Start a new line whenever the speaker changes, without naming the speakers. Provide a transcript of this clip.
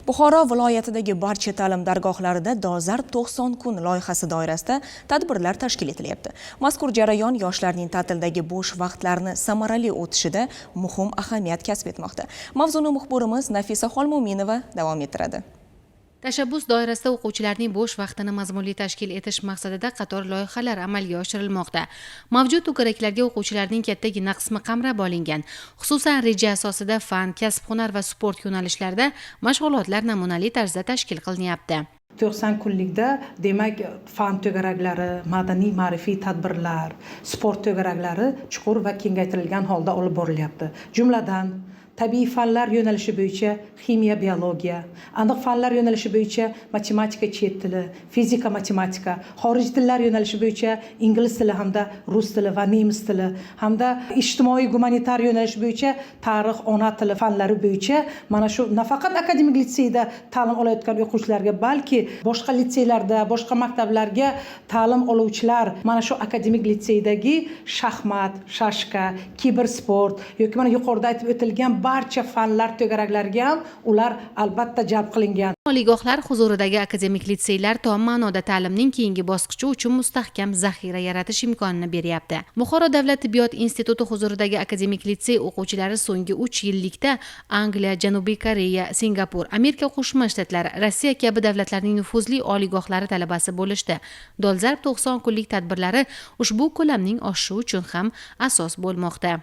Buxoro viloyatidagi barcha ta'lim dargohlarida Dolzarb 90 kun loyihasi doirasida tadbirlar tashkil etilyapti. Mazkur jarayon yoshlarning ta'tildagi bo'sh vaqtlarini samarali o'tishida muhim ahamiyat kasb etmoqda. Mavzuni muxbirimiz Nafisa Xolmo'minova davom ettiradi.
Tashabbus doirasida o'quvchilarning bo'sh vaqtini mazmunli tashkil etish maqsadida qator loyihalar amalga oshirilmoqda. Mavjud to'garaklarga o'quvchilarning kattagina qismi qamrab olingan. Xususan, reja asosida fan, kasb-hunar va sport yo'nalishlarida mashg'ulotlar namunali tarzda tashkil qilinyapti.
90 kunlikda demak fan to'garaklari, madaniy ma'rifiy tadbirlar, sport to'garaklari chuqur va kengaytirilgan holda olib borilyapti. Jumladan tabiiy fanlar yo'nalishi bo'yicha ximiya, biologiya, aniq fanlar yo'nalishi bo'yicha matematika, chet tili, fizika, matematika, xorij tillar yo'nalishi bo'yicha ingliz tili hamda rus tili va nemis tili, hamda ijtimoiy gumanitar yo'nalish bo'yicha tarix, ona tili fanlari bo'yicha mana shu nafaqat akademik litseyda ta'lim olayotgan o'quvchilarga, balki boshqa litseylarda, boshqa maktablarga ta'lim oluvchilar mana shu akademik litseydagi shaxmat, shashka, kibersport yoki mana yuqorida aytib o'tilgan barcha fanlar to'garaklariga ham ular albatta jalb qilingan.
Oliygohlar huzuridagi akademik litseylar tom ma'noda ta'limning keyingi bosqichi uchun mustahkam zaxira yaratish imkonini beryapti. Buxoro davlat tibbiyot instituti huzuridagi akademik litsey o'quvchilari so'nggi 3 yillikda Angliya, Janubiy Koreya, Singapur, Amerika Qo'shma Shtatlari, Rossiya kabi davlatlarning nufuzli oliygohlari talabasi bo'lishdi. Dolzarb 90 kunlik tadbirlari ushbu ko'lamning oshishi uchun ham asos bo'lmoqda.